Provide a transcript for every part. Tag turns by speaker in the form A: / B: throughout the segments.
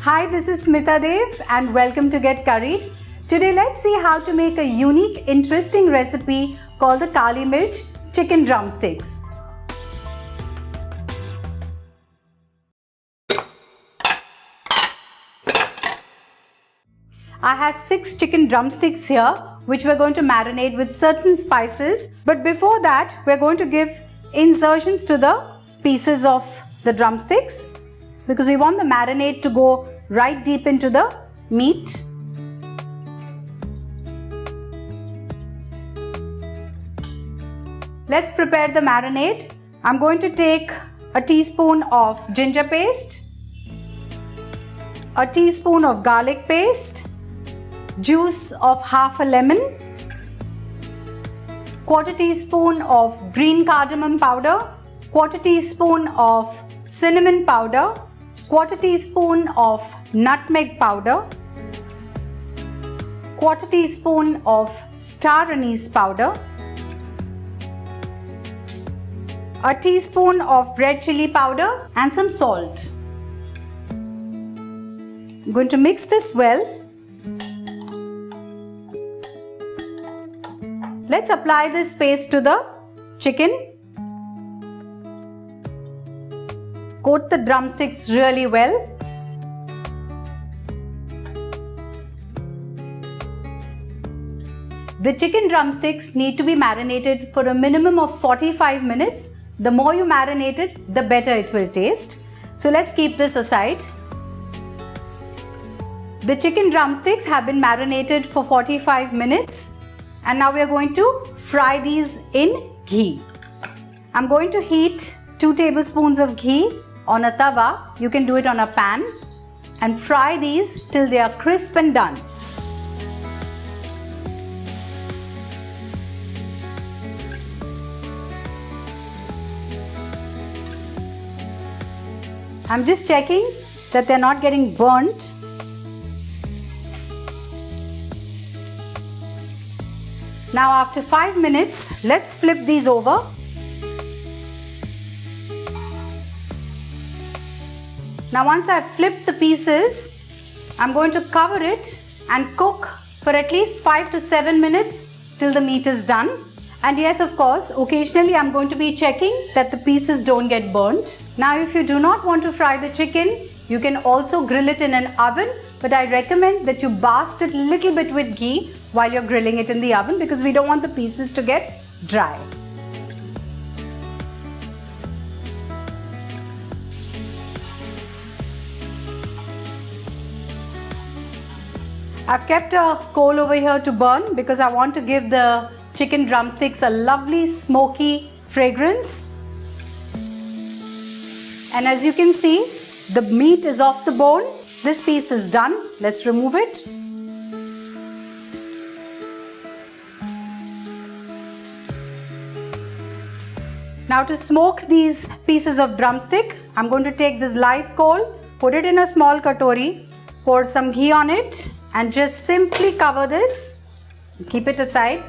A: Hi, this is Smita Deo and welcome to Get Curried. Today let's see how to make a unique, interesting recipe called the Kali Mirch Chicken Drumsticks. I have 6 chicken drumsticks here which we're going to marinate with certain spices. But before that, we're going to give insertions to the pieces of the drumsticks because we want the marinade to go right deep into the meat. Let's prepare the marinade. I'm going to take a teaspoon of ginger paste, a teaspoon of garlic paste, juice of half a lemon, quarter teaspoon of green cardamom powder, quarter teaspoon of cinnamon powder, quarter teaspoon of nutmeg powder, quarter teaspoon of star anise powder, a teaspoon of red chili powder and some salt. I'm going to mix this well. Let's apply this paste to the chicken. Coat the drumsticks really well. The chicken drumsticks need to be marinated for a minimum of 45 minutes. The more you marinate it, the better it will taste. So let's keep this aside. The chicken drumsticks have been marinated for 45 minutes. And now we are going to fry these in ghee. I'm going to heat 2 tablespoons of ghee on a tawa. You can do it on a pan and fry these till they are crisp and done. I'm just checking that they're not getting burnt. Now after 5 minutes, let's flip these over. Now once I've flipped the pieces, I'm going to cover it and cook for at least 5 to 7 minutes till the meat is done. And yes, of course, occasionally I'm going to be checking that the pieces don't get burnt. Now if you do not want to fry the chicken, you can also grill it in an oven, but I recommend that you baste it a little bit with ghee while you're grilling it in the oven because we don't want the pieces to get dry. I've kept a coal over here to burn because I want to give the chicken drumsticks a lovely smoky fragrance. And as you can see, the meat is off the bone. This piece is done. Let's remove it. Now to smoke these pieces of drumstick, I'm going to take this live coal, put it in a small katori, pour some ghee on it and just simply cover this. Keep it aside.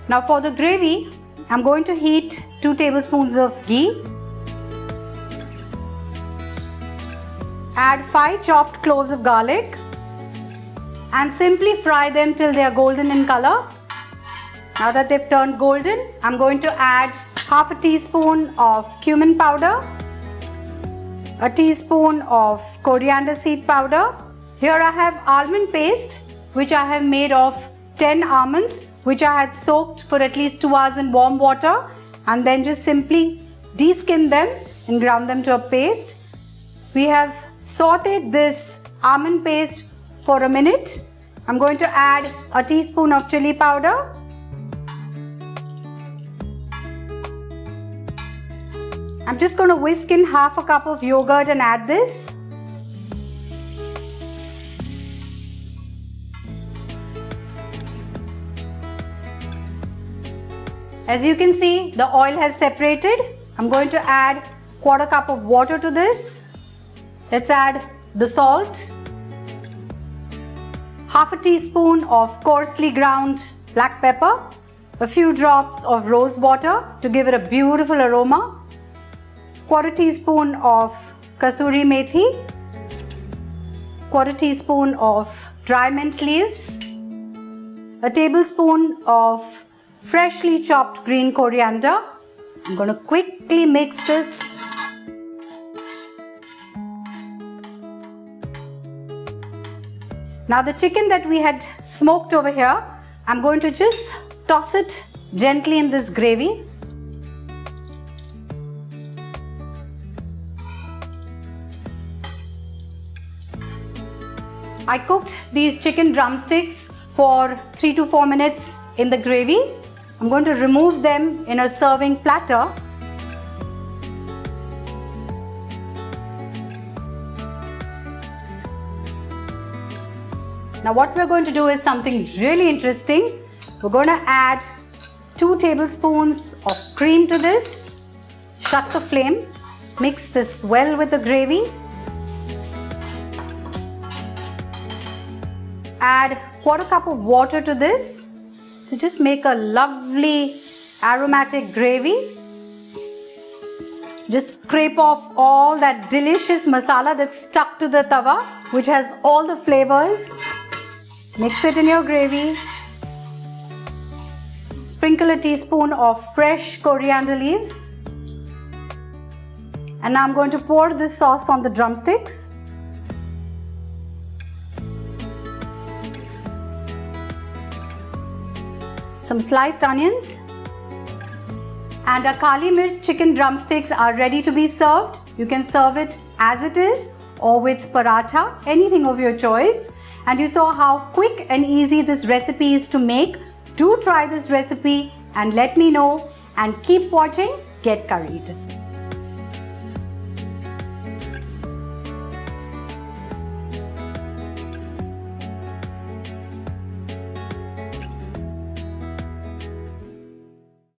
A: Now for the gravy, I'm going to heat 2 tablespoons of ghee. Add 5 chopped cloves of garlic and simply fry them till they are golden in color. Now that they've turned golden, I'm going to add half a teaspoon of cumin powder, a teaspoon of coriander seed powder. Here I have almond paste which I have made of 10 almonds which I had soaked for at least 2 hours in warm water and then just simply de-skin them and ground them to a paste. We have sauteed this almond paste for a minute. I'm going to add a teaspoon of chili powder, I'm just going to whisk in half a cup of yogurt and add this. As you can see, the oil has separated. I'm going to add quarter cup of water to this. Let's add the salt, half a teaspoon of coarsely ground black pepper, a few drops of rose water to give it a beautiful aroma, quarter teaspoon of kasuri methi, 1/4 teaspoon of dry mint leaves, a tablespoon of freshly chopped green coriander. I'm going to quickly mix this. Now the chicken that we had smoked over here, I'm going to just toss it gently in this gravy. I cooked these chicken drumsticks for 3 to 4 minutes in the gravy. I'm going to remove them in a serving platter. Now what we're going to do is something really interesting. We're going to add 2 tablespoons of cream to this. Shut the flame. Mix this well with the gravy. Add 1/4 cup of water to this to just make a lovely aromatic gravy. Just scrape off all that delicious masala that's stuck to the tawa, which has all the flavors. Mix it in your gravy. Sprinkle a teaspoon of fresh coriander leaves. And now I'm going to pour this sauce on the drumsticks. Some sliced onions. And our Kali Mirch chicken drumsticks are ready to be served. You can serve it as it is or with paratha, anything of your choice. And you saw how quick and easy this recipe is to make. Do try this recipe and let me know, and keep watching Get Curried.